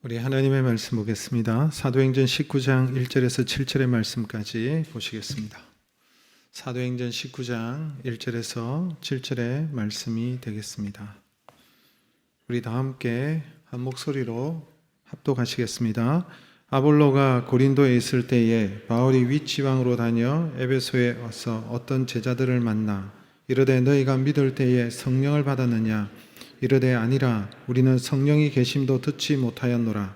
우리 하나님의 말씀 보겠습니다. 사도행전 19장 1절에서 7절의 말씀까지 보시겠습니다. 사도행전 19장 1절에서 7절의 말씀이 되겠습니다. 우리 다 함께 한 목소리로 합독하시겠습니다. 아볼로가 고린도에 있을 때에 바울이 윗지방으로 다녀 에베소에 와서 어떤 제자들을 만나 이르되 너희가 믿을 때에 성령을 받았느냐? 이르되 아니라 우리는 성령이 계심도 듣지 못하였노라.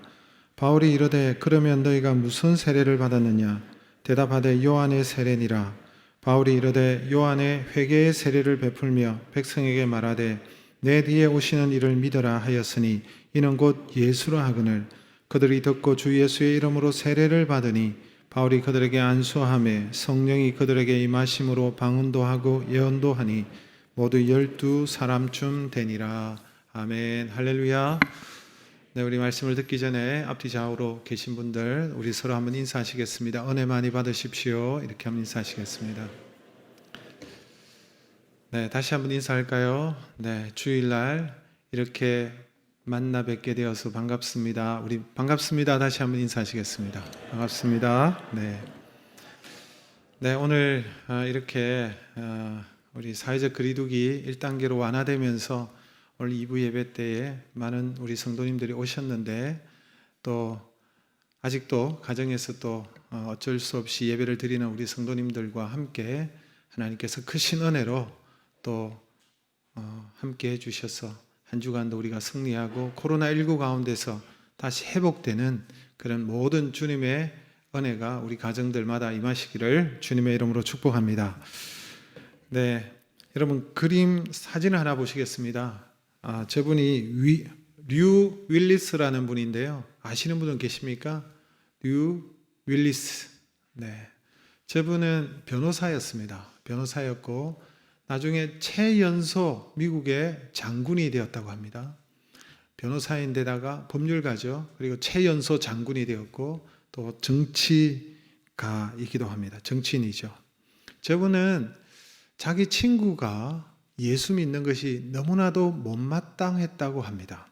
바울이 이르되 그러면 너희가 무슨 세례를 받았느냐? 대답하되 요한의 세례니라. 바울이 이르되 요한의 회개의 세례를 베풀며 백성에게 말하되 내 뒤에 오시는 이를 믿어라 하였으니 이는 곧 예수라 하거늘 그들이 듣고 주 예수의 이름으로 세례를 받으니 바울이 그들에게 안수하매 성령이 그들에게 임하심으로 방언도 하고 예언도 하니 모두 12사람쯤 되니라. 아멘. 할렐루야. 네, 우리 말씀을 듣기 전에 앞뒤 좌우로 계신 분들 우리 서로 한번 인사하시겠습니다. 은혜 많이 받으십시오. 이렇게 한번 인사하시겠습니다. 네, 다시 한번 인사할까요? 네, 주일날 이렇게 만나 뵙게 되어서 반갑습니다. 우리 반갑습니다. 다시 한번 인사하시겠습니다. 반갑습니다. 네, 오늘 이렇게 우리 사회적 거리두기 1단계로 완화되면서 오늘 2부 예배 때에 많은 우리 성도님들이 오셨는데 또 아직도 가정에서 또 어쩔 수 없이 예배를 드리는 우리 성도님들과 함께 하나님께서 크신 은혜로 또 함께 해주셔서 한 주간도 우리가 승리하고 코로나19 가운데서 다시 회복되는 그런 모든 주님의 은혜가 우리 가정들마다 임하시기를 주님의 이름으로 축복합니다. 네, 여러분 그림 사진을 하나 보시겠습니다. 저분이 류 윌리스라는 분인데요. 아시는 분은 계십니까? 류 윌리스. 네, 저분은 변호사였습니다. 변호사였고 나중에 최연소 미국의 장군이 되었다고 합니다. 변호사인데다가 법률가죠. 그리고 최연소 장군이 되었고 또 정치가이기도 합니다. 정치인이죠. 저분은 자기 친구가 예수 믿는 것이 너무나도 못마땅했다고 합니다.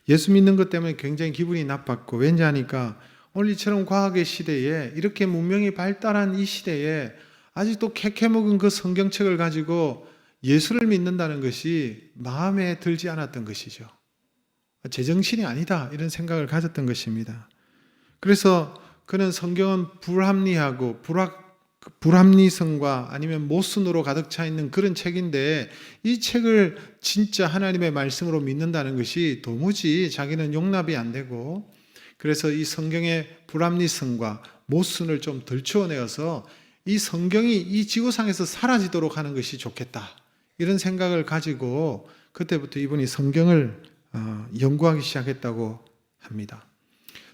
예수 믿는 것 때문에 굉장히 기분이 나빴고 왜냐하니까 오늘 이처럼 과학의 시대에 이렇게 문명이 발달한 이 시대에 아직도 캐캐먹은 그 성경책을 가지고 예수를 믿는다는 것이 마음에 들지 않았던 것이죠. 제정신이 아니다 이런 생각을 가졌던 것입니다. 그래서 그는 성경은 불합리하고 불합리성과 아니면 모순으로 가득 차 있는 그런 책인데 이 책을 진짜 하나님의 말씀으로 믿는다는 것이 도무지 자기는 용납이 안 되고 그래서 이 성경의 불합리성과 모순을 좀 덜추어내어서 이 성경이 이 지구상에서 사라지도록 하는 것이 좋겠다 이런 생각을 가지고 그때부터 이분이 성경을 연구하기 시작했다고 합니다.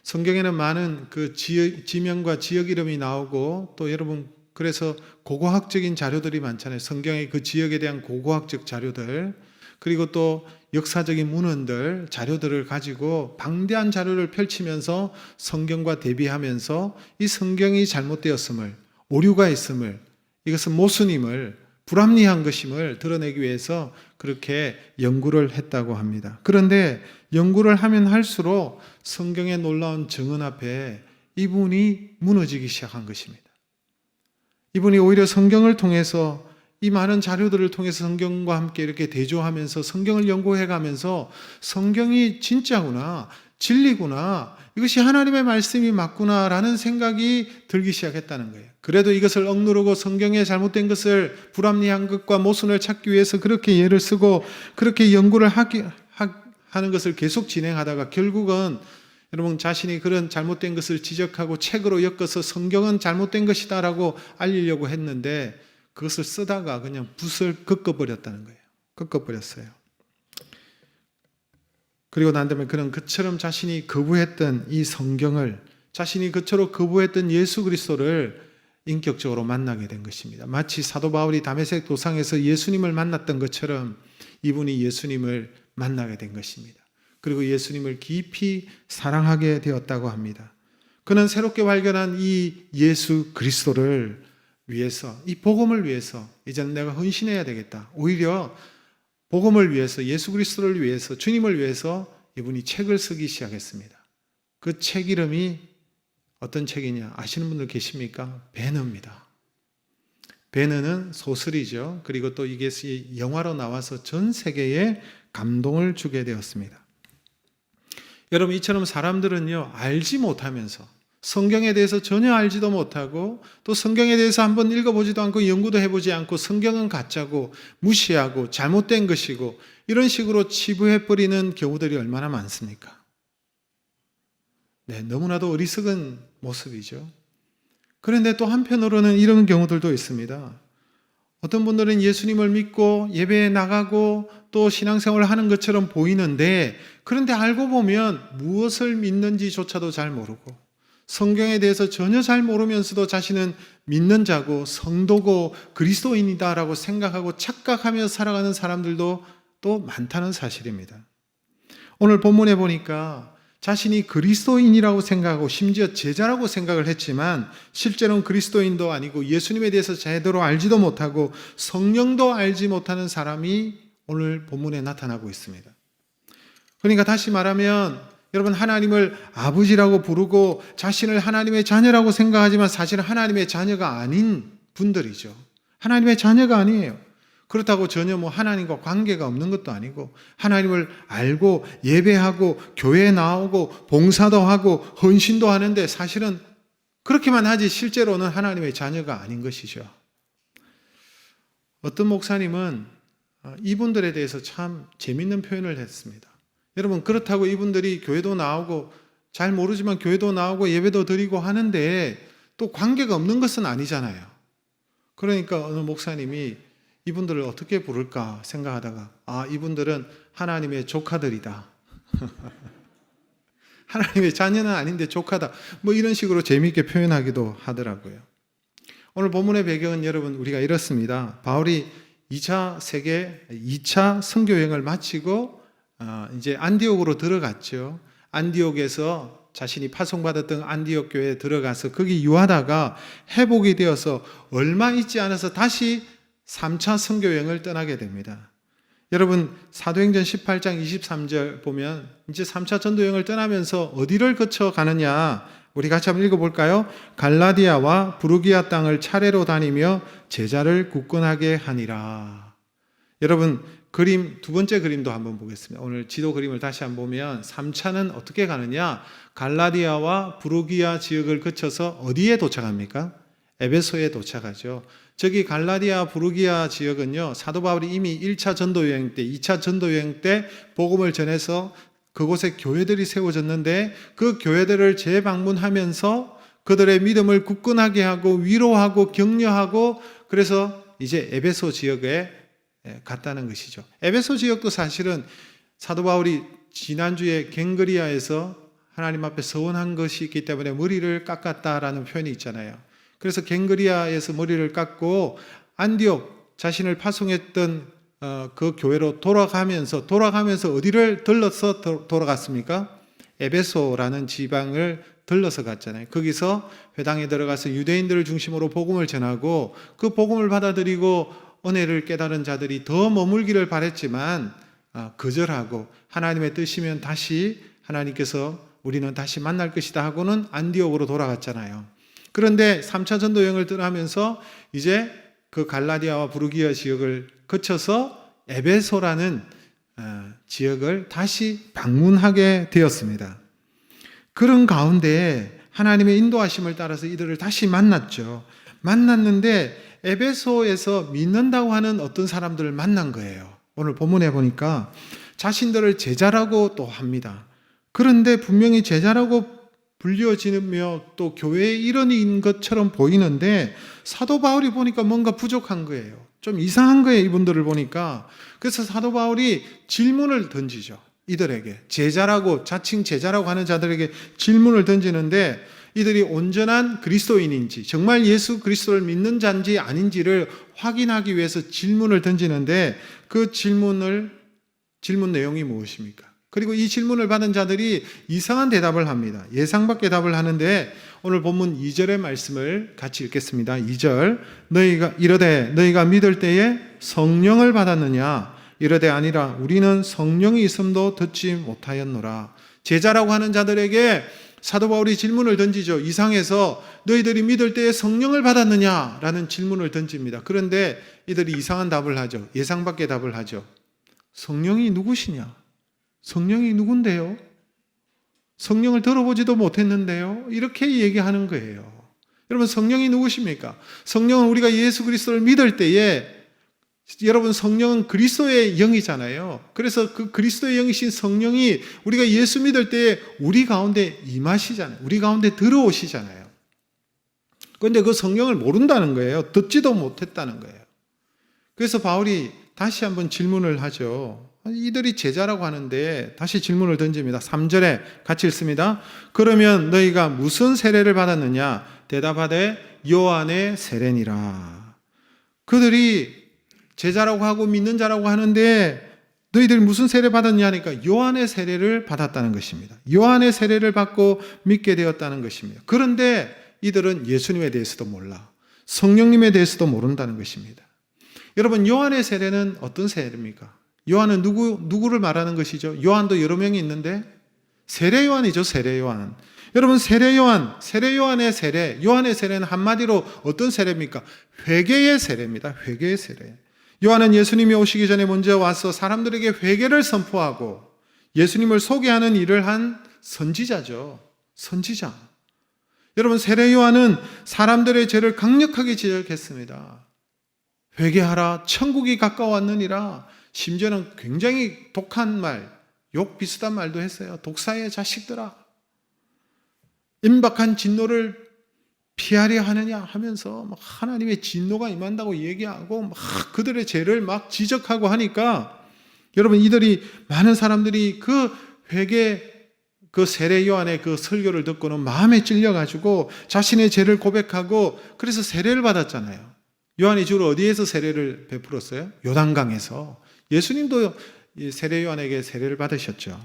성경에는 많은 그 지명과 지역 이름이 나오고 또 여러분 그래서 고고학적인 자료들이 많잖아요. 성경의 그 지역에 대한 고고학적 자료들 그리고 또 역사적인 문헌들 자료들을 가지고 방대한 자료를 펼치면서 성경과 대비하면서 이 성경이 잘못되었음을 오류가 있음을 이것은 모순임을 불합리한 것임을 드러내기 위해서 그렇게 연구를 했다고 합니다. 그런데 연구를 하면 할수록 성경의 놀라운 정언 앞에 이분이 무너지기 시작한 것입니다. 이분이 오히려 성경을 통해서 이 많은 자료들을 통해서 성경과 함께 이렇게 대조하면서 성경을 연구해가면서 성경이 진짜구나, 진리구나, 이것이 하나님의 말씀이 맞구나라는 생각이 들기 시작했다는 거예요. 그래도 이것을 억누르고 성경에 잘못된 것을 불합리한 것과 모순을 찾기 위해서 그렇게 예를 쓰고 그렇게 연구를 하는 것을 계속 진행하다가 결국은 여러분 자신이 그런 잘못된 것을 지적하고 책으로 엮어서 성경은 잘못된 것이다라고 알리려고 했는데 그것을 쓰다가 그냥 붓을 꺾어버렸다는 거예요. 꺾어버렸어요. 그리고 난 다음에 그는 그처럼 자신이 거부했던 이 성경을 자신이 그처럼 거부했던 예수 그리스도를 인격적으로 만나게 된 것입니다. 마치 사도 바울이 다메섹 도상에서 예수님을 만났던 것처럼 이분이 예수님을 만나게 된 것입니다. 그리고 예수님을 깊이 사랑하게 되었다고 합니다. 그는 새롭게 발견한 이 예수 그리스도를 위해서 이 복음을 위해서 이제는 내가 헌신해야 되겠다. 오히려 복음을 위해서 예수 그리스도를 위해서 주님을 위해서 이분이 책을 쓰기 시작했습니다. 그 책 이름이 어떤 책이냐 아시는 분들 계십니까? 배너입니다. 배너는 소설이죠. 그리고 또 이게 영화로 나와서 전 세계에 감동을 주게 되었습니다. 여러분, 이처럼 사람들은요, 알지 못하면서 성경에 대해서 전혀 알지도 못하고 또 성경에 대해서 한번 읽어보지도 않고 연구도 해보지 않고 성경은 가짜고 무시하고 잘못된 것이고 이런 식으로 치부해버리는 경우들이 얼마나 많습니까? 네, 너무나도 어리석은 모습이죠. 그런데 또 한편으로는 이런 경우들도 있습니다. 어떤 분들은 예수님을 믿고 예배에 나가고 또 신앙생활을 하는 것처럼 보이는데 그런데 알고 보면 무엇을 믿는지조차도 잘 모르고 성경에 대해서 전혀 잘 모르면서도 자신은 믿는 자고 성도고 그리스도인이다라고 생각하고 착각하며 살아가는 사람들도 또 많다는 사실입니다. 오늘 본문에 보니까 자신이 그리스도인이라고 생각하고 심지어 제자라고 생각을 했지만 실제로는 그리스도인도 아니고 예수님에 대해서 제대로 알지도 못하고 성령도 알지 못하는 사람이 오늘 본문에 나타나고 있습니다. 그러니까 다시 말하면 여러분, 하나님을 아버지라고 부르고 자신을 하나님의 자녀라고 생각하지만 사실은 하나님의 자녀가 아닌 분들이죠. 하나님의 자녀가 아니에요. 그렇다고 전혀 하나님과 관계가 없는 것도 아니고 하나님을 알고 예배하고 교회에 나오고 봉사도 하고 헌신도 하는데 사실은 그렇게만 하지 실제로는 하나님의 자녀가 아닌 것이죠. 어떤 목사님은 이분들에 대해서 참 재밌는 표현을 했습니다. 여러분, 그렇다고 이분들이 교회도 나오고 잘 모르지만 교회도 나오고 예배도 드리고 하는데 또 관계가 없는 것은 아니잖아요. 그러니까 어느 목사님이 이분들을 어떻게 부를까 생각하다가 이분들은 하나님의 조카들이다. 하나님의 자녀는 아닌데 조카다. 이런 식으로 재미있게 표현하기도 하더라고요. 오늘 본문의 배경은 여러분 우리가 이렇습니다. 바울이 2차 선교여행을 마치고 이제 안디옥으로 들어갔죠. 안디옥에서 자신이 파송받았던 안디옥 교회에 들어가서 거기 유하다가 회복이 되어서 얼마 있지 않아서 다시 3차 선교여행을 떠나게 됩니다. 여러분, 사도행전 18장 23절 보면 이제 3차 전도여행을 떠나면서 어디를 거쳐 가느냐, 우리 같이 한번 읽어볼까요? 갈라디아와 부르기아 땅을 차례로 다니며 제자를 굳건하게 하니라. 여러분, 두 번째 그림도 한번 보겠습니다. 오늘 지도 그림을 다시 한번 보면 3차는 어떻게 가느냐? 갈라디아와 부르기아 지역을 거쳐서 어디에 도착합니까? 에베소에 도착하죠. 저기 갈라디아 부르기아 지역은요, 사도 바울이 이미 1차 전도여행 때, 2차 전도여행 때 복음을 전해서 그곳에 교회들이 세워졌는데 그 교회들을 재방문하면서 그들의 믿음을 굳건하게 하고 위로하고 격려하고 그래서 이제 에베소 지역에 갔다는 것이죠. 에베소 지역도 사실은 사도 바울이 지난주에 갱그리아에서 하나님 앞에 서원한 것이 있기 때문에 머리를 깎았다라는 표현이 있잖아요. 그래서 갱그리아에서 머리를 깎고 안디옥 자신을 파송했던 그 교회로 돌아가면서 어디를 들러서 돌아갔습니까? 에베소라는 지방을 들러서 갔잖아요. 거기서 회당에 들어가서 유대인들을 중심으로 복음을 전하고 그 복음을 받아들이고 은혜를 깨달은 자들이 더 머물기를 바랬지만 거절하고 하나님의 뜻이면 다시 하나님께서 우리는 다시 만날 것이다 하고는 안디옥으로 돌아갔잖아요. 그런데 3차 전도여행을 떠나면서 이제 그 갈라디아와 부르기아 지역을 거쳐서 에베소라는 지역을 다시 방문하게 되었습니다. 그런 가운데 하나님의 인도하심을 따라서 이들을 다시 만났죠. 만났는데 에베소에서 믿는다고 하는 어떤 사람들을 만난 거예요. 오늘 본문에 보니까 자신들을 제자라고 또 합니다. 그런데 분명히 제자라고 불려지며 또 교회의 일원인 것처럼 보이는데 사도 바울이 보니까 뭔가 부족한 거예요. 좀 이상한 거예요, 이분들을 보니까. 그래서 사도 바울이 질문을 던지죠. 이들에게 자칭 제자라고 하는 자들에게 질문을 던지는데 이들이 온전한 그리스도인인지 정말 예수 그리스도를 믿는 자인지 아닌지를 확인하기 위해서 질문을 던지는데 그 질문 내용이 무엇입니까? 그리고 이 질문을 받은 자들이 이상한 대답을 합니다. 예상 밖의 답을 하는데 오늘 본문 2절의 말씀을 같이 읽겠습니다. 2절 너희가 믿을 때에 성령을 받았느냐? 이르되 아니라 우리는 성령이 있음도 듣지 못하였노라. 제자라고 하는 자들에게 사도 바울이 질문을 던지죠. 이상해서 너희들이 믿을 때에 성령을 받았느냐? 라는 질문을 던집니다. 그런데 이들이 이상한 답을 하죠. 예상 밖의 답을 하죠. 성령이 누구시냐? 성령이 누군데요? 성령을 들어보지도 못했는데요? 이렇게 얘기하는 거예요. 여러분, 성령이 누구십니까? 성령은 우리가 예수 그리스도를 믿을 때에, 여러분, 성령은 그리스도의 영이잖아요. 그래서 그 그리스도의 영이신 성령이 우리가 예수 믿을 때에 우리 가운데 임하시잖아요. 우리 가운데 들어오시잖아요. 그런데 그 성령을 모른다는 거예요. 듣지도 못했다는 거예요. 그래서 바울이 다시 한번 질문을 하죠. 이들이 제자라고 하는데 다시 질문을 던집니다. 3절에 같이 읽습니다. 그러면 너희가 무슨 세례를 받았느냐? 대답하되 요한의 세례니라. 그들이 제자라고 하고 믿는 자라고 하는데 너희들이 무슨 세례 받았냐 하니까 요한의 세례를 받았다는 것입니다. 요한의 세례를 받고 믿게 되었다는 것입니다. 그런데 이들은 예수님에 대해서도 몰라. 성령님에 대해서도 모른다는 것입니다. 여러분, 요한의 세례는 어떤 세례입니까? 요한은 누구를 말하는 것이죠? 요한도 여러 명이 있는데 세례 요한이죠. 세례 요한. 여러분, 세례 요한의 세례, 요한의 세례는 한마디로 어떤 세례입니까? 회개의 세례입니다. 회개의 세례. 요한은 예수님이 오시기 전에 먼저 와서 사람들에게 회개를 선포하고 예수님을 소개하는 일을 한 선지자죠. 선지자. 여러분, 세례 요한은 사람들의 죄를 강력하게 지적했습니다. 회개하라, 천국이 가까웠느니라. 심지어는 굉장히 독한 말, 욕 비슷한 말도 했어요. 독사의 자식들아, 임박한 진노를 피하려 하느냐 하면서 막 하나님의 진노가 임한다고 얘기하고 막 그들의 죄를 막 지적하고 하니까, 여러분, 이들이, 많은 사람들이 그 그 세례 요한의 그 설교를 듣고는 마음에 찔려가지고 자신의 죄를 고백하고 그래서 세례를 받았잖아요. 요한이 주로 어디에서 세례를 베풀었어요? 요단강에서. 예수님도 세례 요한에게 세례를 받으셨죠.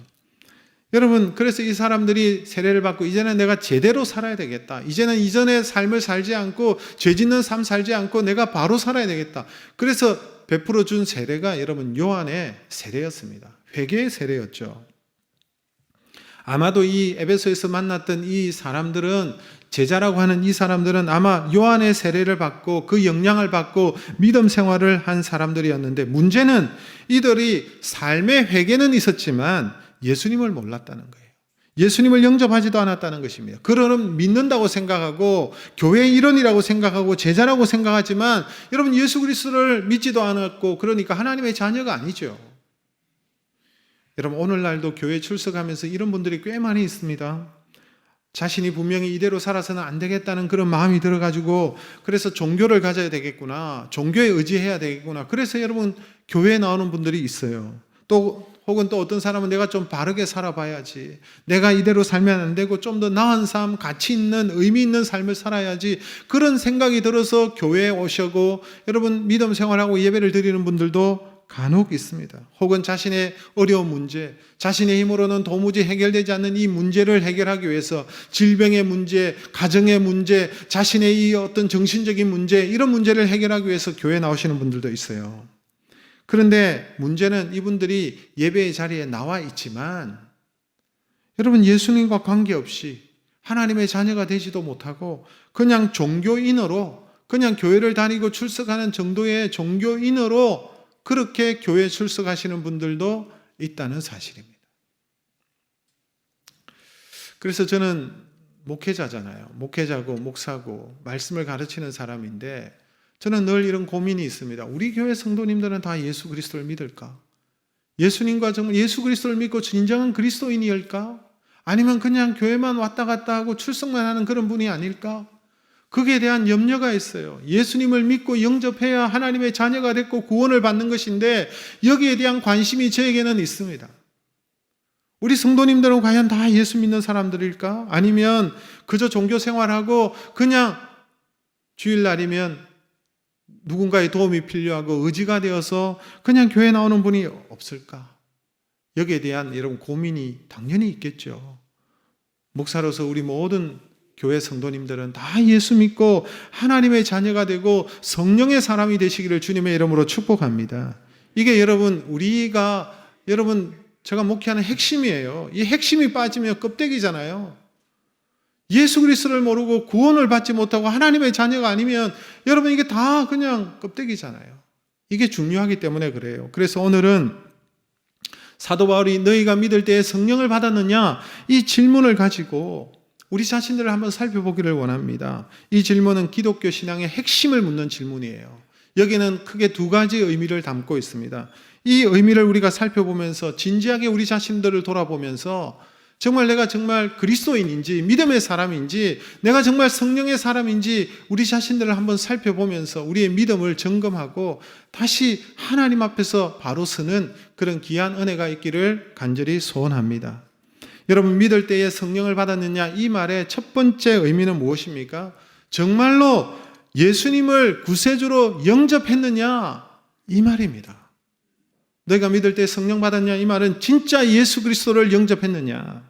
여러분, 그래서 이 사람들이 세례를 받고 이제는 내가 제대로 살아야 되겠다. 이제는 이전의 삶을 살지 않고 죄 짓는 삶 살지 않고 내가 바로 살아야 되겠다. 그래서 베풀어 준 세례가 여러분 요한의 세례였습니다. 회개의 세례였죠. 아마도 이 에베소에서 만났던 이 사람들은, 제자라고 하는 이 사람들은 아마 요한의 세례를 받고 그 영향을 받고 믿음 생활을 한 사람들이었는데, 문제는 이들이 삶의 회개는 있었지만 예수님을 몰랐다는 거예요. 예수님을 영접하지도 않았다는 것입니다. 그러는 믿는다고 생각하고 교회의 일원이라고 생각하고 제자라고 생각하지만 여러분, 예수 그리스도를 믿지도 않았고 그러니까 하나님의 자녀가 아니죠. 여러분, 오늘날도 교회 출석하면서 이런 분들이 꽤 많이 있습니다. 자신이 분명히 이대로 살아서는 안 되겠다는 그런 마음이 들어가지고 그래서 종교를 가져야 되겠구나, 종교에 의지해야 되겠구나, 그래서 여러분 교회에 나오는 분들이 있어요. 또 혹은 또 어떤 사람은 내가 좀 바르게 살아봐야지, 내가 이대로 살면 안 되고 좀 더 나은 삶, 가치 있는, 의미 있는 삶을 살아야지, 그런 생각이 들어서 교회에 오시고 여러분 믿음 생활하고 예배를 드리는 분들도 간혹 있습니다. 혹은 자신의 어려운 문제, 자신의 힘으로는 도무지 해결되지 않는 이 문제를 해결하기 위해서 질병의 문제, 가정의 문제, 자신의 이 어떤 정신적인 문제, 이런 문제를 해결하기 위해서 교회에 나오시는 분들도 있어요. 그런데 문제는 이분들이 예배의 자리에 나와 있지만 여러분, 예수님과 관계없이 하나님의 자녀가 되지도 못하고 그냥 종교인으로, 그냥 교회를 다니고 출석하는 정도의 종교인으로 그렇게 교회에 출석하시는 분들도 있다는 사실입니다. 그래서 저는 목회자잖아요. 목회자고 목사고 말씀을 가르치는 사람인데 저는 늘 이런 고민이 있습니다. 우리 교회 성도님들은 다 예수 그리스도를 믿을까? 예수님과 정말 예수 그리스도를 믿고 진정한 그리스도인일까? 아니면 그냥 교회만 왔다 갔다 하고 출석만 하는 그런 분이 아닐까? 거기에 대한 염려가 있어요. 예수님을 믿고 영접해야 하나님의 자녀가 됐고 구원을 받는 것인데 여기에 대한 관심이 저에게는 있습니다. 우리 성도님들은 과연 다 예수 믿는 사람들일까? 아니면 그저 종교 생활하고 그냥 주일날이면 누군가의 도움이 필요하고 의지가 되어서 그냥 교회 나오는 분이 없을까? 여기에 대한 여러분 고민이 당연히 있겠죠. 목사로서 우리 모든 교회 성도님들은 다 예수 믿고 하나님의 자녀가 되고 성령의 사람이 되시기를 주님의 이름으로 축복합니다. 이게 여러분 제가 목회하는 핵심이에요. 이 핵심이 빠지면 껍데기잖아요. 예수 그리스도를 모르고 구원을 받지 못하고 하나님의 자녀가 아니면 여러분 이게 다 그냥 껍데기잖아요. 이게 중요하기 때문에 그래요. 그래서 오늘은 사도 바울이 너희가 믿을 때에 성령을 받았느냐 이 질문을 가지고 우리 자신들을 한번 살펴보기를 원합니다. 이 질문은 기독교 신앙의 핵심을 묻는 질문이에요. 여기는 크게 두 가지 의미를 담고 있습니다. 이 의미를 우리가 살펴보면서 진지하게 우리 자신들을 돌아보면서 정말 내가 정말 그리스도인인지 믿음의 사람인지 내가 정말 성령의 사람인지 우리 자신들을 한번 살펴보면서 우리의 믿음을 점검하고 다시 하나님 앞에서 바로 서는 그런 귀한 은혜가 있기를 간절히 소원합니다. 여러분 믿을 때에 성령을 받았느냐 이 말의 첫 번째 의미는 무엇입니까? 정말로 예수님을 구세주로 영접했느냐 이 말입니다. 너희가 믿을 때 성령 받았냐 이 말은 진짜 예수 그리스도를 영접했느냐.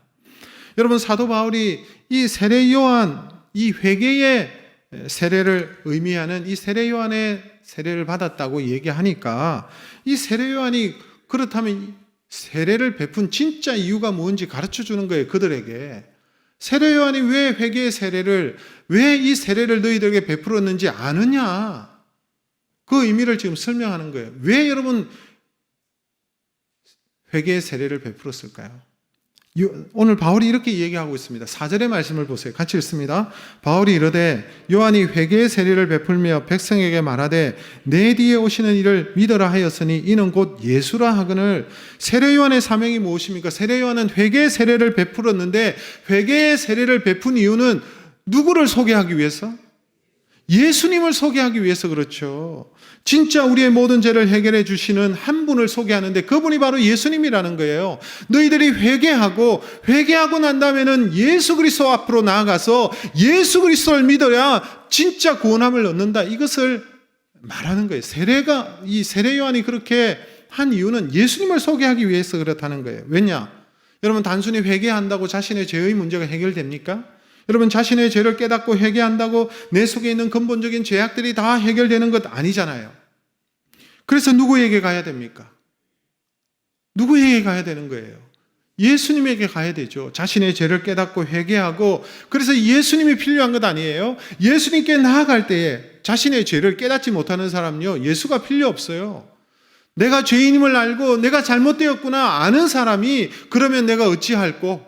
여러분 사도 바울이 이 세례 요한 이 회개의 세례를 의미하는 이 세례 요한의 세례를 받았다고 얘기하니까 이 세례 요한이 그렇다면 세례를 베푼 진짜 이유가 뭔지 가르쳐 주는 거예요. 그들에게 세례 요한이 왜 회개의 세례를 왜 이 세례를 너희들에게 베풀었는지 아느냐 그 의미를 지금 설명하는 거예요. 왜 여러분 회개의 세례를 베풀었을까요? 오늘 바울이 이렇게 얘기하고 있습니다. 4절의 말씀을 보세요. 같이 읽습니다. 바울이 이르되 요한이 회개의 세례를 베풀며 백성에게 말하되 내 뒤에 오시는 이를 믿으라 하였으니 이는 곧 예수라 하거늘. 세례 요한의 사명이 무엇입니까? 세례 요한은 회개의 세례를 베풀었는데 회개의 세례를 베푼 이유는 누구를 소개하기 위해서? 예수님을 소개하기 위해서 그렇죠. 진짜 우리의 모든 죄를 해결해 주시는 한 분을 소개하는데 그분이 바로 예수님이라는 거예요. 너희들이 회개하고 난 다음에는 예수 그리스도 앞으로 나아가서 예수 그리스도를 믿어야 진짜 구원함을 얻는다. 이것을 말하는 거예요. 이 세례 요한이 그렇게 한 이유는 예수님을 소개하기 위해서 그렇다는 거예요. 왜냐? 여러분 단순히 회개한다고 자신의 죄의 문제가 해결됩니까? 여러분 자신의 죄를 깨닫고 회개한다고 내 속에 있는 근본적인 죄악들이 다 해결되는 것 아니잖아요. 그래서 누구에게 가야 됩니까? 누구에게 가야 되는 거예요? 예수님에게 가야 되죠. 자신의 죄를 깨닫고 회개하고 그래서 예수님이 필요한 것 아니에요? 예수님께 나아갈 때에 자신의 죄를 깨닫지 못하는 사람은요 예수가 필요 없어요. 내가 죄인임을 알고 내가 잘못되었구나 아는 사람이 그러면 내가 어찌할꼬?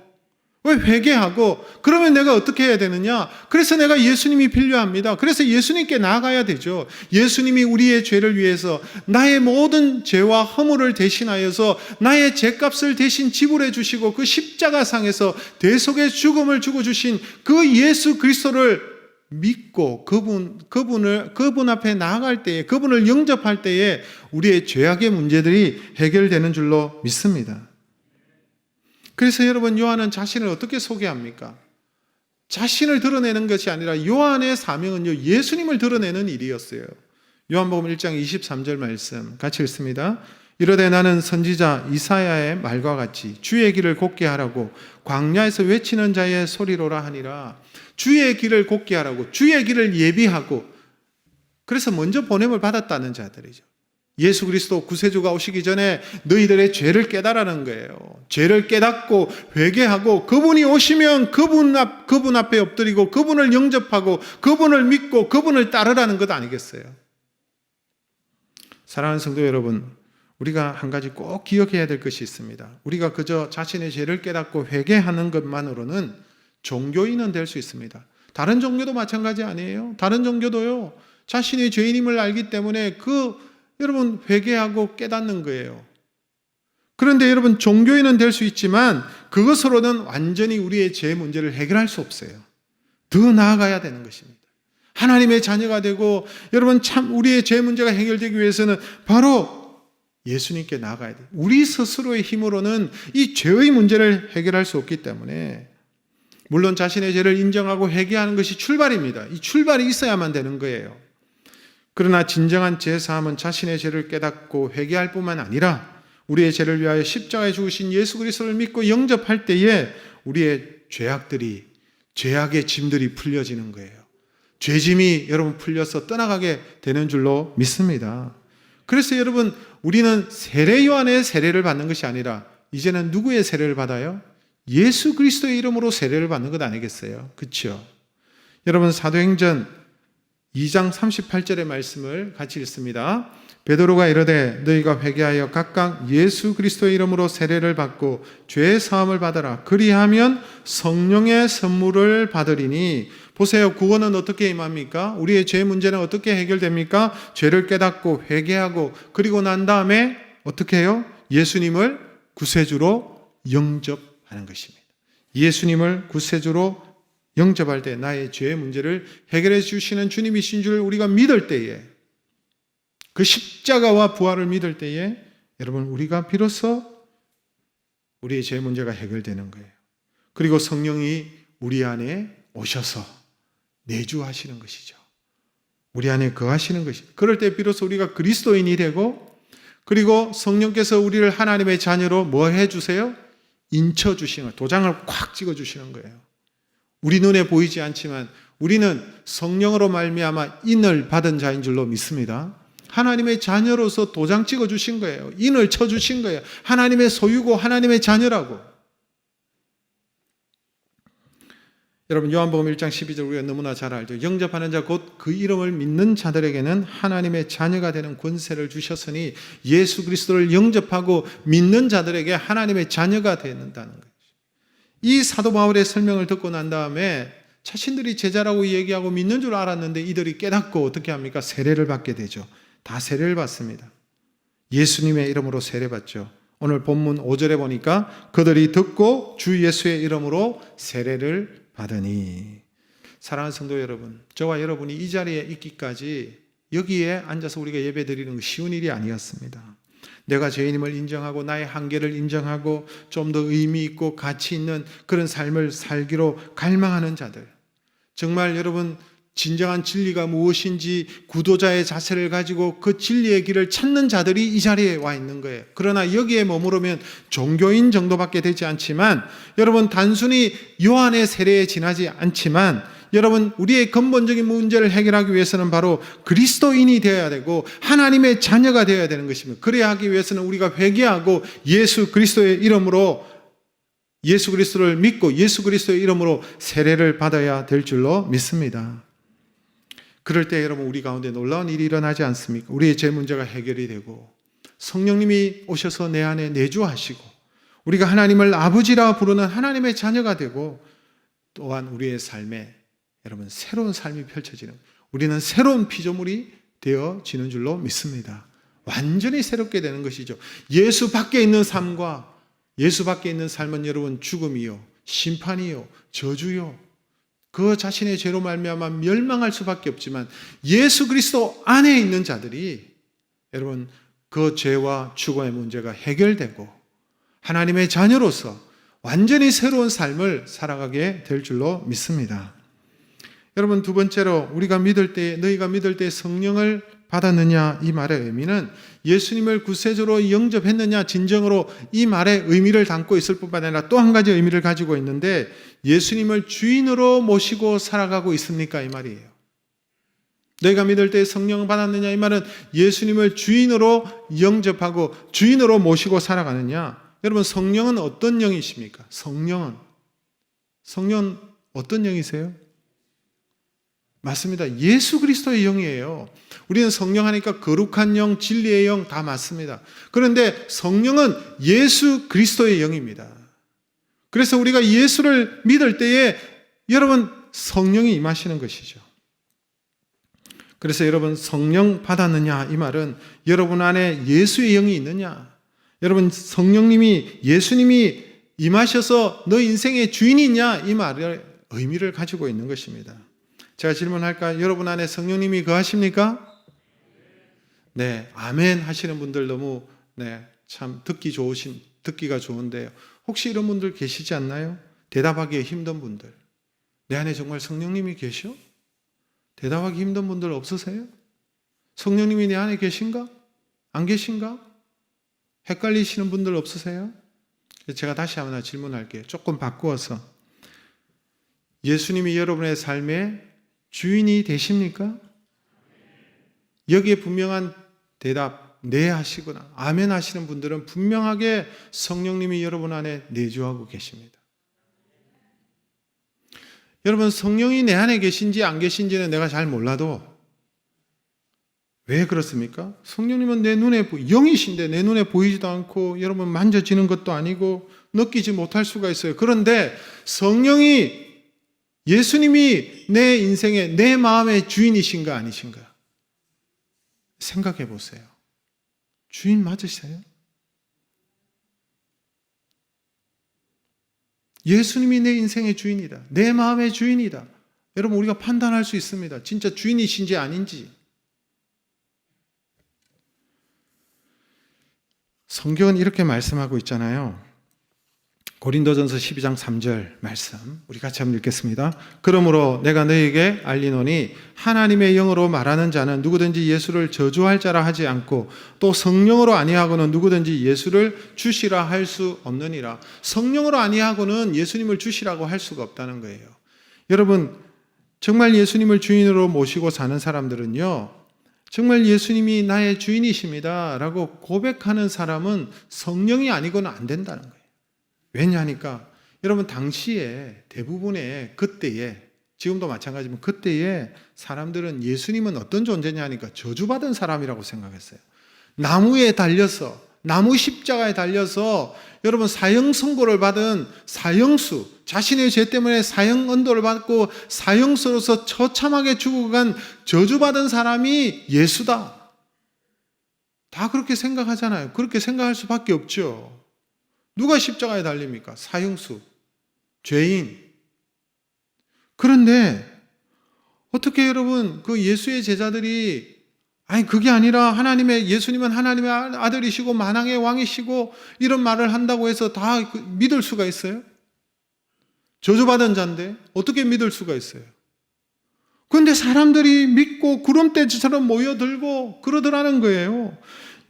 왜 회개하고 그러면 내가 어떻게 해야 되느냐? 그래서 내가 예수님이 필요합니다. 그래서 예수님께 나아가야 되죠. 예수님이 우리의 죄를 위해서 나의 모든 죄와 허물을 대신하여서 나의 죄값을 대신 지불해 주시고 그 십자가상에서 대속의 죽음을 주고 주신 그 예수 그리스도를 믿고 그분 앞에 나아갈 때에 그분을 영접할 때에 우리의 죄악의 문제들이 해결되는 줄로 믿습니다. 그래서 여러분 요한은 자신을 어떻게 소개합니까? 자신을 드러내는 것이 아니라 요한의 사명은요 예수님을 드러내는 일이었어요. 요한복음 1장 23절 말씀 같이 읽습니다. 이르되 나는 선지자 이사야의 말과 같이 주의 길을 곧게 하라고 광야에서 외치는 자의 소리로라 하니라. 주의 길을 곧게 하라고 주의 길을 예비하고 그래서 먼저 보냄을 받았다는 자들이죠. 예수 그리스도 구세주가 오시기 전에 너희들의 죄를 깨달으라는 거예요. 죄를 깨닫고 회개하고 그분이 오시면 그분 앞에 엎드리고 그분을 영접하고 그분을 믿고 그분을 따르라는 것 아니겠어요? 사랑하는 성도 여러분, 우리가 한 가지 꼭 기억해야 될 것이 있습니다. 우리가 그저 자신의 죄를 깨닫고 회개하는 것만으로는 종교인은 될 수 있습니다. 다른 종교도 마찬가지 아니에요? 다른 종교도요. 자신의 죄인임을 알기 때문에 여러분 회개하고 깨닫는 거예요. 그런데 여러분 종교인은 될 수 있지만 그것으로는 완전히 우리의 죄 문제를 해결할 수 없어요. 더 나아가야 되는 것입니다. 하나님의 자녀가 되고 여러분 참 우리의 죄 문제가 해결되기 위해서는 바로 예수님께 나아가야 돼요. 우리 스스로의 힘으로는 이 죄의 문제를 해결할 수 없기 때문에 물론 자신의 죄를 인정하고 회개하는 것이 출발입니다. 이 출발이 있어야만 되는 거예요. 그러나 진정한 죄사함은 자신의 죄를 깨닫고 회개할 뿐만 아니라 우리의 죄를 위하여 십자가에 죽으신 예수 그리스도를 믿고 영접할 때에 우리의 죄악의 짐들이 풀려지는 거예요. 죄짐이 여러분 풀려서 떠나가게 되는 줄로 믿습니다. 그래서 여러분 우리는 세례 요한의 세례를 받는 것이 아니라 이제는 누구의 세례를 받아요? 예수 그리스도의 이름으로 세례를 받는 것 아니겠어요? 그렇죠? 여러분 사도행전 2장 38절의 말씀을 같이 읽습니다. 베드로가 이르되 너희가 회개하여 각각 예수 그리스도의 이름으로 세례를 받고 죄의 사함을 받아라. 그리하면 성령의 선물을 받으리니. 보세요. 구원은 어떻게 임합니까? 우리의 죄 문제는 어떻게 해결됩니까? 죄를 깨닫고 회개하고 그리고 난 다음에 어떻게 해요? 예수님을 구세주로 영접하는 것입니다. 예수님을 구세주로 영접할 때 나의 죄의 문제를 해결해 주시는 주님이신 줄 우리가 믿을 때에, 그 십자가와 부활을 믿을 때에 여러분 우리가 비로소 우리의 죄 문제가 해결되는 거예요. 그리고 성령이 우리 안에 오셔서 내주하시는 것이죠. 우리 안에 거하시는 것이죠. 그럴 때 비로소 우리가 그리스도인이 되고, 그리고 성령께서 우리를 하나님의 자녀로 뭐 해주세요? 인쳐주시는 거예요. 도장을 콱 찍어주시는 거예요. 우리 눈에 보이지 않지만 우리는 성령으로 말미암아 인을 받은 자인 줄로 믿습니다. 하나님의 자녀로서 도장 찍어주신 거예요. 인을 쳐주신 거예요. 하나님의 소유고 하나님의 자녀라고. 여러분 요한복음 1장 12절 우리가 너무나 잘 알죠. 영접하는 자 곧 그 이름을 믿는 자들에게는 하나님의 자녀가 되는 권세를 주셨으니, 예수 그리스도를 영접하고 믿는 자들에게 하나님의 자녀가 된다는 거예요. 이 사도 바울의 설명을 듣고 난 다음에 자신들이 제자라고 얘기하고 믿는 줄 알았는데 이들이 깨닫고 어떻게 합니까? 세례를 받게 되죠. 다 세례를 받습니다. 예수님의 이름으로 세례받죠. 오늘 본문 5절에 보니까 그들이 듣고 주 예수의 이름으로 세례를 받으니. 사랑하는 성도 여러분, 저와 여러분이 이 자리에 있기까지 여기에 앉아서 우리가 예배 드리는 거 쉬운 일이 아니었습니다. 내가 죄인임을 인정하고 나의 한계를 인정하고 좀 더 의미 있고 가치 있는 그런 삶을 살기로 갈망하는 자들, 정말 여러분 진정한 진리가 무엇인지 구도자의 자세를 가지고 그 진리의 길을 찾는 자들이 이 자리에 와 있는 거예요. 그러나 여기에 머무르면 종교인 정도밖에 되지 않지만, 여러분 단순히 요한의 세례에 지나지 않지만, 여러분 우리의 근본적인 문제를 해결하기 위해서는 바로 그리스도인이 되어야 되고 하나님의 자녀가 되어야 되는 것입니다. 그래야 하기 위해서는 우리가 회개하고 예수 그리스도의 이름으로, 예수 그리스도를 믿고 예수 그리스도의 이름으로 세례를 받아야 될 줄로 믿습니다. 그럴 때 여러분 우리 가운데 놀라운 일이 일어나지 않습니까? 우리의 죄 문제가 해결이 되고 성령님이 오셔서 내 안에 내주하시고 우리가 하나님을 아버지라 부르는 하나님의 자녀가 되고, 또한 우리의 삶에 여러분 새로운 삶이 펼쳐지는, 우리는 새로운 피조물이 되어지는 줄로 믿습니다. 완전히 새롭게 되는 것이죠. 예수 밖에 있는 삶과 예수 밖에 있는 삶은 여러분 죽음이요, 심판이요, 저주요, 그 자신의 죄로 말미암아 멸망할 수밖에 없지만, 예수 그리스도 안에 있는 자들이 여러분 그 죄와 죽음의 문제가 해결되고 하나님의 자녀로서 완전히 새로운 삶을 살아가게 될 줄로 믿습니다. 여러분 두 번째로 우리가 믿을 때, 너희가 믿을 때 성령을 받았느냐 이 말의 의미는 예수님을 구세주로 영접했느냐, 진정으로 이 말의 의미를 담고 있을 뿐만 아니라 또 한 가지 의미를 가지고 있는데, 예수님을 주인으로 모시고 살아가고 있습니까? 이 말이에요. 너희가 믿을 때 성령을 받았느냐 이 말은 예수님을 주인으로 영접하고 주인으로 모시고 살아가느냐. 여러분 성령은 어떤 영이십니까? 성령은 어떤 영이세요? 맞습니다. 예수 그리스도의 영이에요. 우리는 성령 하니까 거룩한 영, 진리의 영 다 맞습니다. 그런데 성령은 예수 그리스도의 영입니다. 그래서 우리가 예수를 믿을 때에 여러분 성령이 임하시는 것이죠. 그래서 여러분 성령 받았느냐 이 말은 여러분 안에 예수의 영이 있느냐, 여러분 성령님이, 예수님이 임하셔서 너 인생의 주인이냐 이 말의 의미를 가지고 있는 것입니다. 제가 질문할까요? 여러분 안에 성령님이 거하십니까? 네, 아멘 하시는 분들 너무 참 듣기가 좋은데요. 혹시 이런 분들 계시지 않나요? 대답하기에 힘든 분들. 내 안에 정말 성령님이 계셔? 대답하기 힘든 분들 없으세요? 성령님이 내 안에 계신가? 안 계신가? 헷갈리시는 분들 없으세요? 제가 다시 하나 질문할게요. 조금 바꾸어서. 예수님이 여러분의 삶에 주인이 되십니까? 여기에 분명한 대답, 네 하시거나 아멘 하시는 분들은 분명하게 성령님이 여러분 안에 내주하고 계십니다. 여러분, 성령이 내 안에 계신지 안 계신지는 내가 잘 몰라도 왜 그렇습니까? 성령님은 내 눈에 영이신데 내 눈에 보이지도 않고 여러분 만져지는 것도 아니고 느끼지 못할 수가 있어요. 그런데 성령이 예수님이 내 인생의 내 마음의 주인이신가 아니신가? 생각해 보세요. 주인 맞으세요? 예수님이 내 인생의 주인이다. 내 마음의 주인이다. 여러분, 우리가 판단할 수 있습니다. 진짜 주인이신지 아닌지. 성경은 이렇게 말씀하고 있잖아요. 고린도전서 12장 3절 말씀 우리 같이 한번 읽겠습니다. 그러므로 내가 너희에게 알리노니 하나님의 영으로 말하는 자는 누구든지 예수를 저주할 자라 하지 않고 또 성령으로 아니하고는 누구든지 예수를 주시라 할 수 없느니라. 성령으로 아니하고는 예수님을 주시라고 할 수가 없다는 거예요. 여러분, 정말 예수님을 주인으로 모시고 사는 사람들은요, 정말 예수님이 나의 주인이십니다 라고 고백하는 사람은 성령이 아니고는 안 된다는 거예요. 왜냐하니까 여러분, 당시에 대부분의 그때에, 지금도 마찬가지지만 그때에 사람들은 예수님은 어떤 존재냐 하니까 저주받은 사람이라고 생각했어요. 나무에 달려서, 나무 십자가에 달려서 여러분 사형 선고를 받은 사형수, 자신의 죄 때문에 사형 언도를 받고 사형수로서 처참하게 죽어간 저주받은 사람이 예수다. 다 그렇게 생각하잖아요. 그렇게 생각할 수밖에 없죠. 누가 십자가에 달립니까? 사형수, 죄인. 그런데 어떻게 여러분 그 예수의 제자들이 아니 그게 아니라 예수님은 하나님의 아들이시고 만왕의 왕이시고 이런 말을 한다고 해서 다 믿을 수가 있어요? 저주받은 자인데 어떻게 믿을 수가 있어요? 그런데 사람들이 믿고 구름대처럼 모여들고 그러더라는 거예요.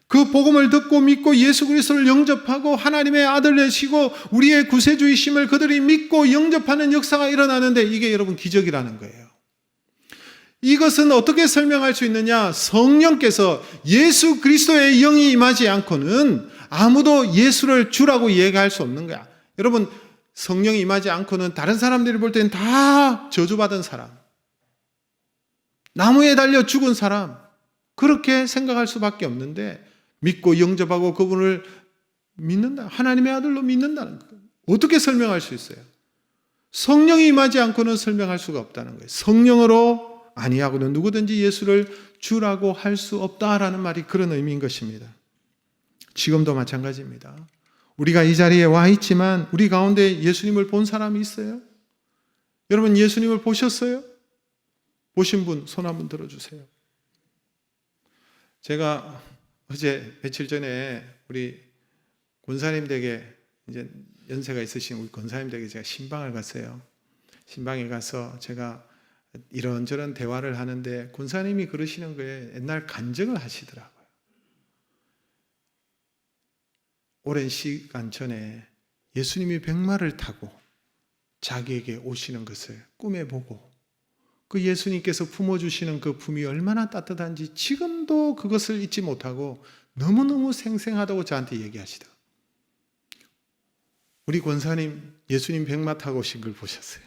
그 복음을 듣고 믿고 예수 그리스도를 영접하고 하나님의 아들 되시고 우리의 구세주이심을 그들이 믿고 영접하는 역사가 일어나는데 이게 여러분 기적이라는 거예요. 이것은 어떻게 설명할 수 있느냐? 성령께서 예수 그리스도의 영이 임하지 않고는 아무도 예수를 주라고 얘기할 수 없는 거야. 여러분, 성령이 임하지 않고는 다른 사람들이 볼 때는 다 저주받은 사람, 나무에 달려 죽은 사람, 그렇게 생각할 수밖에 없는데 믿고 영접하고 그분을 믿는다. 하나님의 아들로 믿는다는 거예요. 어떻게 설명할 수 있어요? 성령이 임하지 않고는 설명할 수가 없다는 거예요. 성령으로 아니하고는 누구든지 예수를 주라고 할 수 없다라는 말이 그런 의미인 것입니다. 지금도 마찬가지입니다. 우리가 이 자리에 와 있지만 우리 가운데 예수님을 본 사람이 있어요? 여러분, 예수님을 보셨어요? 보신 분 손 한번 들어주세요. 제가 어제 며칠 전에 우리 권사님 댁에 이제 연세가 있으신 우리 권사님 댁에 제가 신방을 갔어요. 신방에 가서 제가 이런저런 대화를 하는데 권사님이 그러시는 거에 옛날 간증을 하시더라고요. 오랜 시간 전에 예수님이 백마를 타고 자기에게 오시는 것을 꿈에 보고 그 예수님께서 품어주시는 그 품이 얼마나 따뜻한지 지금도 그것을 잊지 못하고 너무너무 생생하다고 저한테 얘기하시더라고요. 우리 권사님 예수님 백마 타고 오신 걸 보셨어요.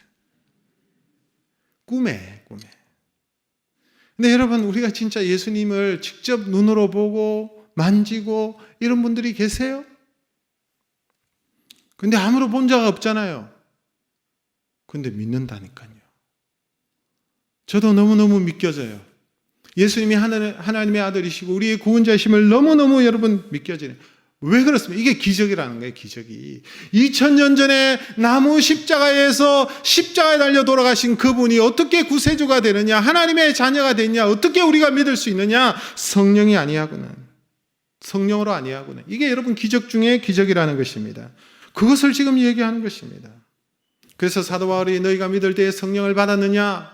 꿈에. 근데 여러분, 우리가 진짜 예수님을 직접 눈으로 보고 만지고 이런 분들이 계세요? 근데 아무런 본 자가 없잖아요. 근데 믿는다니까요. 저도 너무너무 믿겨져요. 예수님이 하나님의 아들이시고 우리의 구원자심을 너무너무 여러분 믿겨지네요. 왜 그렇습니까? 이게 기적이라는 거예요, 기적이. 2000년 전에 나무 십자가에서 십자가에 달려 돌아가신 그분이 어떻게 구세주가 되느냐, 하나님의 자녀가 되느냐, 어떻게 우리가 믿을 수 있느냐? 성령이 아니하고는, 성령으로 아니하고는. 이게 여러분 기적 중에 기적이라는 것입니다. 그것을 지금 얘기하는 것입니다. 그래서 사도 바울이 너희가 믿을 때에 성령을 받았느냐?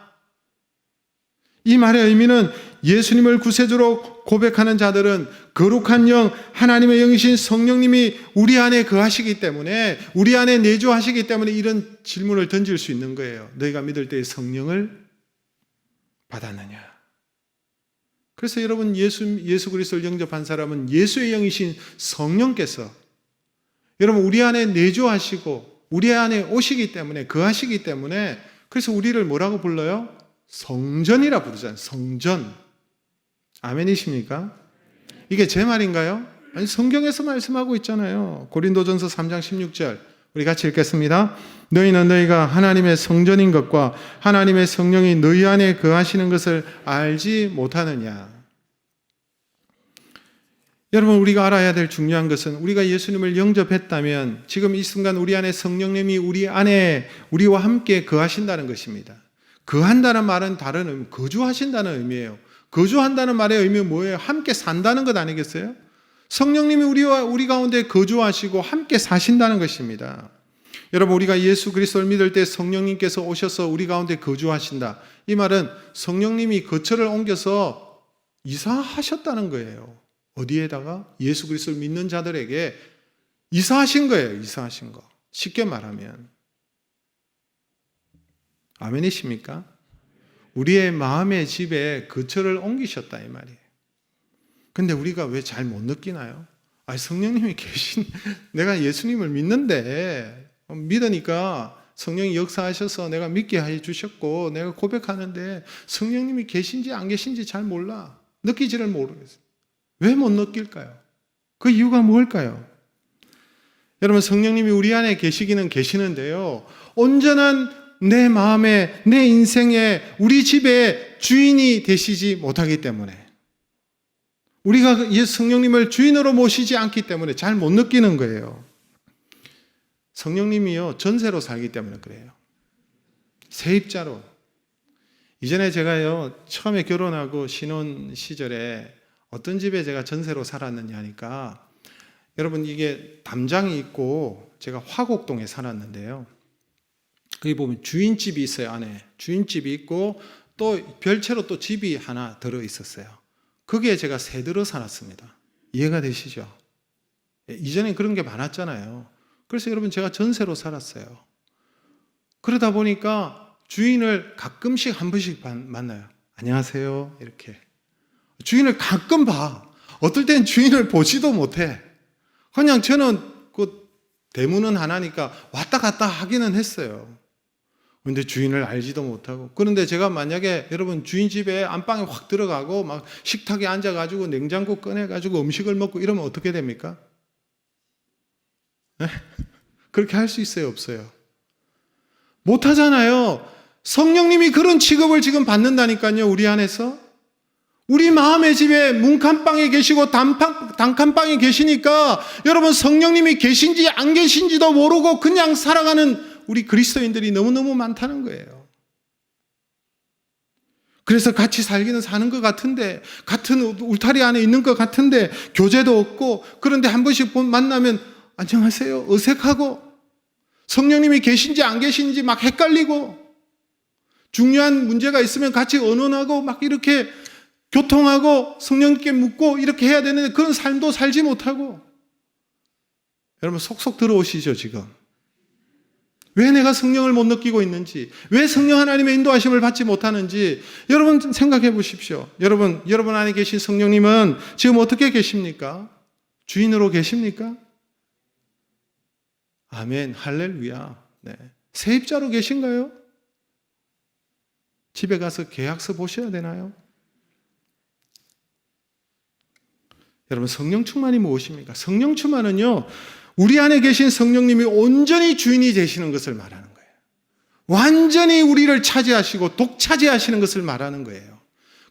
이 말의 의미는 예수님을 구세주로 고백하는 자들은 거룩한 영, 하나님의 영이신 성령님이 우리 안에 거하시기 때문에, 우리 안에 내주하시기 때문에 이런 질문을 던질 수 있는 거예요. 너희가 믿을 때에 성령을 받았느냐? 그래서 여러분, 예수 그리스도를 영접한 사람은 예수의 영이신 성령께서 여러분 우리 안에 내주하시고 우리 안에 오시기 때문에, 거하시기 때문에 그래서 우리를 뭐라고 불러요? 성전이라 부르잖아요. 성전. 아멘이십니까? 이게 제 말인가요? 아니, 성경에서 말씀하고 있잖아요. 고린도전서 3장 16절. 우리 같이 읽겠습니다. 너희는 너희가 하나님의 성전인 것과 하나님의 성령이 너희 안에 거하시는 것을 알지 못하느냐. 여러분, 우리가 알아야 될 중요한 것은 우리가 예수님을 영접했다면 지금 이 순간 우리 안에 성령님이 우리 안에 우리와 함께 거하신다는 것입니다. 거한다는 말은 다른 의미, 거주하신다는 의미예요. 거주한다는 말의 의미는 뭐예요? 함께 산다는 것 아니겠어요? 성령님이 우리 가운데 거주하시고 함께 사신다는 것입니다. 여러분, 우리가 예수 그리스도를 믿을 때 성령님께서 오셔서 우리 가운데 거주하신다. 이 말은 성령님이 거처를 옮겨서 이사하셨다는 거예요. 어디에다가? 예수 그리스도를 믿는 자들에게 이사하신 거예요. 이사하신 거. 쉽게 말하면. 아멘이십니까? 우리의 마음의 집에 거처를 옮기셨다 이 말이에요. 근데 우리가 왜 잘 못 느끼나요? 성령님이 내가 예수님을 믿는데, 믿으니까 성령이 역사하셔서 내가 믿게 해주셨고, 내가 고백하는데 성령님이 계신지 안 계신지 잘 몰라. 느끼지를 모르겠어요. 왜 못 느낄까요? 그 이유가 뭘까요? 여러분, 성령님이 우리 안에 계시기는 계시는데요. 온전한 내 마음에, 내 인생에, 우리 집에 주인이 되시지 못하기 때문에, 우리가 성령님을 주인으로 모시지 않기 때문에 잘 못 느끼는 거예요. 성령님이요, 전세로 살기 때문에 그래요. 세입자로. 이전에 제가요, 처음에 결혼하고 신혼 시절에 어떤 집에 제가 전세로 살았느냐 하니까, 여러분, 이게 담장이 있고 제가 화곡동에 살았는데요. 거기 보면 주인집이 있어요. 안에 주인집이 있고 또 별채로 또 집이 하나 들어 있었어요. 거기에 제가 새 들어 살았습니다. 이해가 되시죠? 이전에 그런 게 많았잖아요. 그래서 여러분, 제가 전세로 살았어요. 그러다 보니까 주인을 가끔씩 한 번씩 만나요. 안녕하세요 이렇게. 주인을 가끔 봐. 어떨 땐 주인을 보지도 못해. 그냥 저는 그 대문은 하나니까 왔다 갔다 하기는 했어요. 근데 주인을 알지도 못하고. 그런데 제가 만약에 여러분 주인 집에 안방에 확 들어가고 막 식탁에 앉아가지고 냉장고 꺼내가지고 음식을 먹고 이러면 어떻게 됩니까? 네? 그렇게 할 수 있어요? 없어요? 못하잖아요. 성령님이 그런 취급을 지금 받는다니까요. 우리 안에서. 우리 마음의 집에 문칸방에 계시고 단칸방에 계시니까 여러분, 성령님이 계신지 안 계신지도 모르고 그냥 살아가는 우리 그리스도인들이 너무너무 많다는 거예요. 그래서 같이 살기는 사는 것 같은데, 같은 울타리 안에 있는 것 같은데 교제도 없고, 그런데 한 번씩 만나면 안녕하세요 어색하고, 성령님이 계신지 안 계신지 막 헷갈리고, 중요한 문제가 있으면 같이 의논하고 막 이렇게 교통하고 성령님께 묻고 이렇게 해야 되는데 그런 삶도 살지 못하고. 여러분, 속속 들어오시죠 지금? 왜 내가 성령을 못 느끼고 있는지, 왜 성령 하나님의 인도하심을 받지 못하는지 여러분 생각해 보십시오. 여러분 안에 계신 성령님은 지금 어떻게 계십니까? 주인으로 계십니까? 아멘, 할렐루야. 네. 세입자로 계신가요? 집에 가서 계약서 보셔야 되나요? 여러분, 성령 충만이 무엇입니까? 성령 충만은요, 우리 안에 계신 성령님이 온전히 주인이 되시는 것을 말하는 거예요. 완전히 우리를 차지하시고 독차지하시는 것을 말하는 거예요.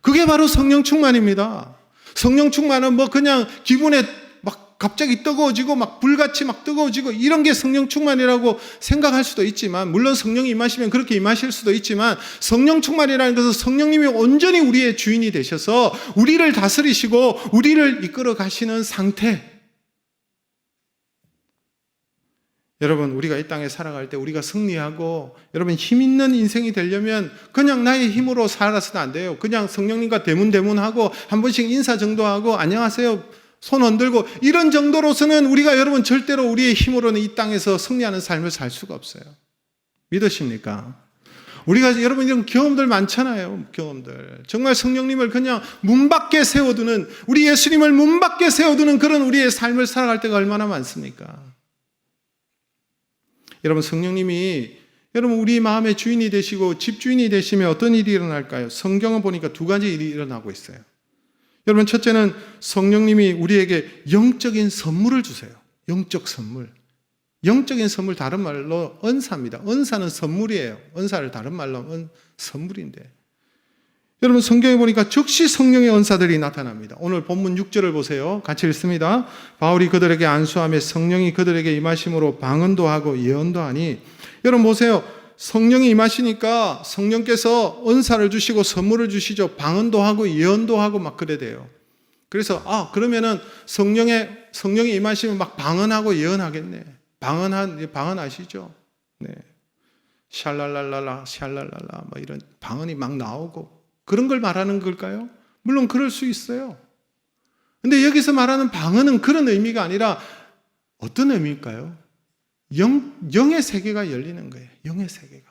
그게 바로 성령 충만입니다. 성령 충만은 뭐 그냥 기분에 막 갑자기 뜨거워지고 막 불같이 막 뜨거워지고 이런 게 성령 충만이라고 생각할 수도 있지만, 물론 성령이 임하시면 그렇게 임하실 수도 있지만, 성령 충만이라는 것은 성령님이 온전히 우리의 주인이 되셔서 우리를 다스리시고 우리를 이끌어 가시는 상태. 여러분, 우리가 이 땅에 살아갈 때 우리가 승리하고 여러분 힘 있는 인생이 되려면 그냥 나의 힘으로 살아서는 안 돼요. 그냥 성령님과 대문하고 한 번씩 인사 정도 하고 안녕하세요 손 흔들고 이런 정도로서는 우리가 여러분 절대로 우리의 힘으로는 이 땅에서 승리하는 삶을 살 수가 없어요. 믿으십니까? 우리가 여러분 이런 경험들 많잖아요. 경험들. 정말 성령님을 그냥 문 밖에 세워두는, 우리 예수님을 문 밖에 세워두는 그런 우리의 삶을 살아갈 때가 얼마나 많습니까? 여러분, 성령님이 여러분 우리 마음의 주인이 되시고 집주인이 되시면 어떤 일이 일어날까요? 성경은 보니까 두 가지 일이 일어나고 있어요. 여러분 첫째는 성령님이 우리에게 영적인 선물을 주세요. 영적 선물. 영적인 선물 다른 말로 은사입니다. 은사는 선물이에요. 은사를 다른 말로 선물인데 여러분 성경에 보니까 즉시 성령의 은사들이 나타납니다. 오늘 본문 6절을 보세요. 같이 읽습니다. 바울이 그들에게 안수하며 성령이 그들에게 임하심으로 방언도 하고 예언도 하니 여러분 보세요. 성령이 임하시니까 성령께서 은사를 주시고 선물을 주시죠. 방언도 하고 예언도 하고 막 그래 돼요. 그래서 그러면은 성령이 임하시면 막 방언하고 예언하겠네. 방언 아시죠? 네. 샬랄랄랄라 샬랄랄라 뭐 이런 방언이 막 나오고 그런 걸 말하는 걸까요? 물론 그럴 수 있어요. 근데 여기서 말하는 방언은 그런 의미가 아니라 어떤 의미일까요? 영의 세계가 열리는 거예요. 영의 세계가.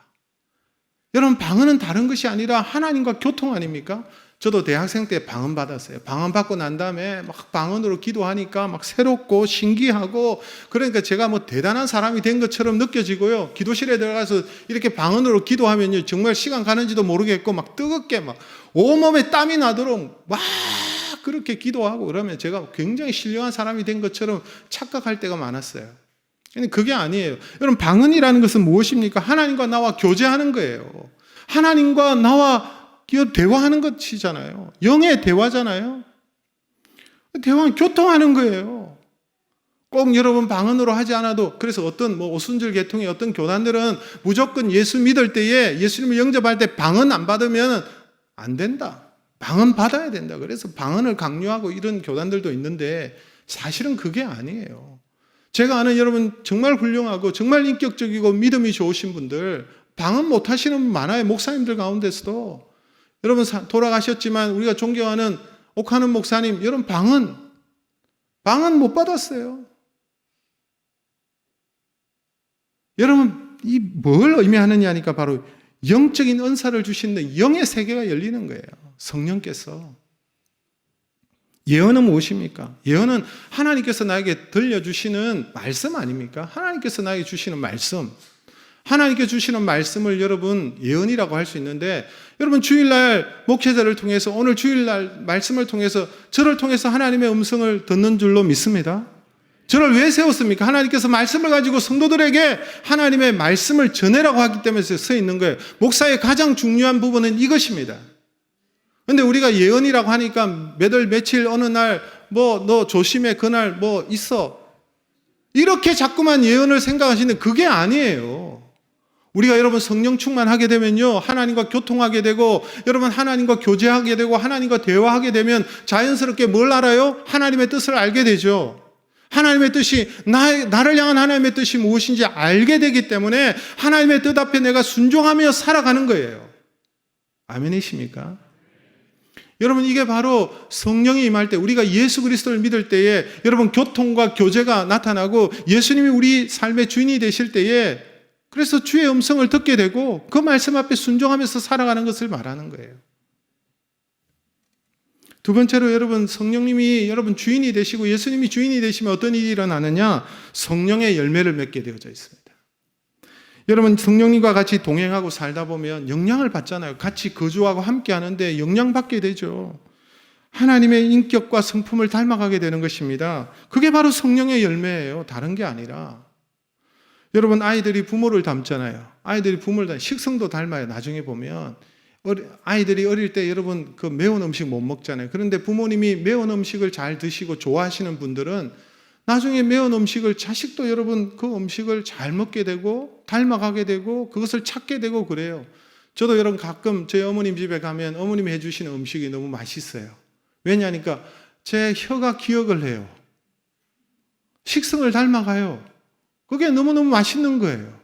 여러분 방언은 다른 것이 아니라 하나님과 교통 아닙니까? 저도 대학생 때 방언 받았어요. 방언 받고 난 다음에 막 방언으로 기도하니까 막 새롭고 신기하고 그러니까 제가 뭐 대단한 사람이 된 것처럼 느껴지고요. 기도실에 들어가서 이렇게 방언으로 기도하면요. 정말 시간 가는지도 모르겠고 막 뜨겁게 막 온몸에 땀이 나도록 막 그렇게 기도하고 그러면 제가 굉장히 신령한 사람이 된 것처럼 착각할 때가 많았어요. 근데 그게 아니에요. 여러분 방언이라는 것은 무엇입니까? 하나님과 나와 교제하는 거예요. 하나님과 나와 대화하는 것이잖아요. 영의 대화잖아요. 대화는 교통하는 거예요. 꼭 여러분 방언으로 하지 않아도 그래서 어떤 오순절 계통의 어떤 교단들은 무조건 예수 믿을 때에 예수님을 영접할 때 방언 안 받으면 안 된다. 방언 받아야 된다. 그래서 방언을 강요하고 이런 교단들도 있는데 사실은 그게 아니에요. 제가 아는 여러분 정말 훌륭하고 정말 인격적이고 믿음이 좋으신 분들 방언 못 하시는 분 많아요. 목사님들 가운데서도. 여러분 돌아가셨지만 우리가 존경하는 옥하는 목사님 여러분 방언 못 받았어요. 여러분 이 뭘 의미하느냐니까 바로 영적인 은사를 주시는 영의 세계가 열리는 거예요. 성령께서. 예언은 무엇입니까? 예언은 하나님께서 나에게 들려주시는 말씀 아닙니까? 하나님께서 나에게 주시는 말씀. 하나님께 주시는 말씀을 여러분 예언이라고 할 수 있는데 여러분 주일날 목회자를 통해서 오늘 주일날 말씀을 통해서 저를 통해서 하나님의 음성을 듣는 줄로 믿습니다. 저를 왜 세웠습니까? 하나님께서 말씀을 가지고 성도들에게 하나님의 말씀을 전해라고 하기 때문에 서 있는 거예요. 목사의 가장 중요한 부분은 이것입니다. 근데 우리가 예언이라고 하니까 며칠 어느 날 너 조심해 그날 있어 이렇게 자꾸만 예언을 생각하시는데 그게 아니에요. 우리가 여러분 성령 충만하게 되면요 하나님과 교통하게 되고 여러분 하나님과 교제하게 되고 하나님과 대화하게 되면 자연스럽게 뭘 알아요? 하나님의 뜻을 알게 되죠. 하나님의 뜻이 나를 향한 하나님의 뜻이 무엇인지 알게 되기 때문에 하나님의 뜻 앞에 내가 순종하며 살아가는 거예요. 아멘이십니까? 여러분 이게 바로 성령이 임할 때 우리가 예수 그리스도를 믿을 때에 여러분 교통과 교제가 나타나고 예수님이 우리 삶의 주인이 되실 때에 그래서 주의 음성을 듣게 되고 그 말씀 앞에 순종하면서 살아가는 것을 말하는 거예요. 두 번째로 여러분 성령님이 여러분 주인이 되시고 예수님이 주인이 되시면 어떤 일이 일어나느냐? 성령의 열매를 맺게 되어져 있습니다. 여러분 성령님과 같이 동행하고 살다 보면 영향을 받잖아요. 같이 거주하고 함께 하는데 영향받게 되죠. 하나님의 인격과 성품을 닮아가게 되는 것입니다. 그게 바로 성령의 열매예요. 다른 게 아니라. 여러분 아이들이 부모를 닮잖아요. 아이들이 부모를 식성도 닮아요. 나중에 보면 아이들이 어릴 때 여러분 그 매운 음식 못 먹잖아요. 그런데 부모님이 매운 음식을 잘 드시고 좋아하시는 분들은 나중에 매운 음식을 자식도 여러분 그 음식을 잘 먹게 되고 닮아가게 되고 그것을 찾게 되고 그래요. 저도 여러분 가끔 저희 어머님 집에 가면 어머님이 해주시는 음식이 너무 맛있어요. 왜냐하니까 제 혀가 기억을 해요. 식성을 닮아가요. 그게 너무너무 맛있는 거예요.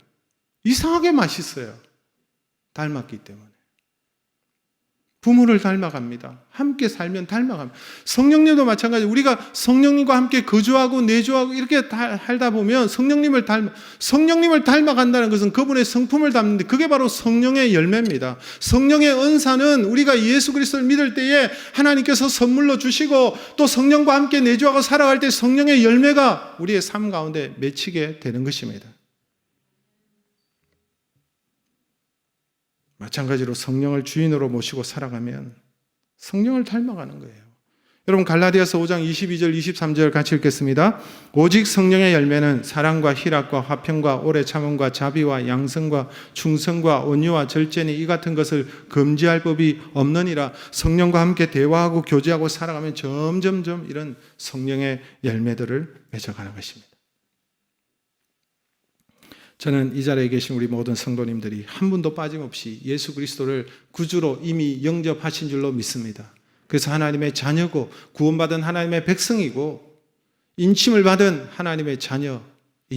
이상하게 맛있어요. 닮았기 때문에. 부모를 닮아갑니다. 함께 살면 닮아갑니다. 성령님도 마찬가지로 우리가 성령님과 함께 거주하고 내주하고 이렇게 살다 보면 성령님을 닮아간다는 것은 그분의 성품을 닮는데 그게 바로 성령의 열매입니다. 성령의 은사는 우리가 예수 그리스도를 믿을 때에 하나님께서 선물로 주시고 또 성령과 함께 내주하고 살아갈 때 성령의 열매가 우리의 삶 가운데 맺히게 되는 것입니다. 마찬가지로 성령을 주인으로 모시고 살아가면 성령을 닮아가는 거예요. 여러분 갈라디아서 5장 22절 23절 같이 읽겠습니다. 오직 성령의 열매는 사랑과 희락과 화평과 오래 참음과 자비와 양성과 충성과 온유와 절제니 이 같은 것을 금지할 법이 없느니라. 성령과 함께 대화하고 교제하고 살아가면 점점점 이런 성령의 열매들을 맺어가는 것입니다. 저는 이 자리에 계신 우리 모든 성도님들이 한 분도 빠짐없이 예수 그리스도를 구주로 이미 영접하신 줄로 믿습니다. 그래서 하나님의 자녀고 구원받은 하나님의 백성이고 인침을 받은 하나님의 자녀인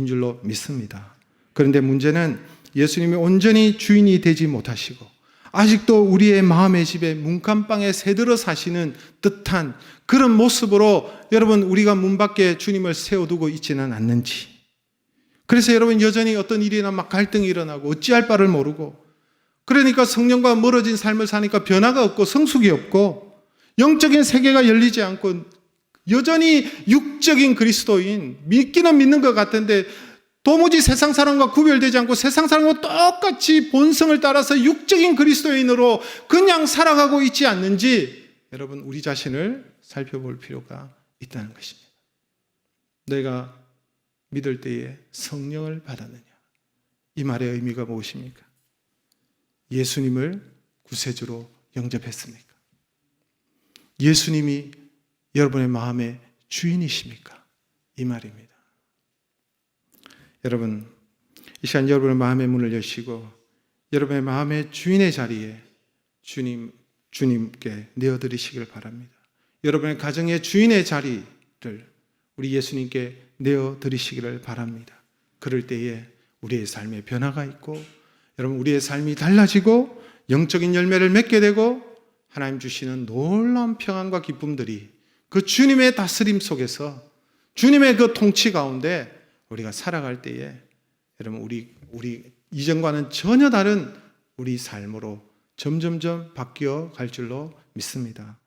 줄로 믿습니다. 그런데 문제는 예수님이 온전히 주인이 되지 못하시고 아직도 우리의 마음의 집에 문간방에 새들어 사시는 듯한 그런 모습으로 여러분 우리가 문 밖에 주님을 세워두고 있지는 않는지, 그래서 여러분 여전히 어떤 일이나 막 갈등이 일어나고 어찌할 바를 모르고, 그러니까 성령과 멀어진 삶을 사니까 변화가 없고 성숙이 없고 영적인 세계가 열리지 않고 여전히 육적인 그리스도인, 믿기는 믿는 것 같은데 도무지 세상 사람과 구별되지 않고 세상 사람과 똑같이 본성을 따라서 육적인 그리스도인으로 그냥 살아가고 있지 않는지 여러분 우리 자신을 살펴볼 필요가 있다는 것입니다. 내가 믿을 때에 성령을 받았느냐? 이 말의 의미가 무엇입니까? 예수님을 구세주로 영접했습니까? 예수님이 여러분의 마음의 주인이십니까? 이 말입니다. 여러분, 이 시간 여러분의 마음의 문을 여시고 여러분의 마음의 주인의 자리에 주님께 내어드리시길 바랍니다. 여러분의 가정의 주인의 자리를 우리 예수님께 내어드리시기를 바랍니다. 그럴 때에 우리의 삶에 변화가 있고 여러분 우리의 삶이 달라지고 영적인 열매를 맺게 되고 하나님 주시는 놀라운 평안과 기쁨들이 그 주님의 다스림 속에서 주님의 그 통치 가운데 우리가 살아갈 때에 여러분 우리 이전과는 전혀 다른 우리 삶으로 점점점 바뀌어 갈 줄로 믿습니다.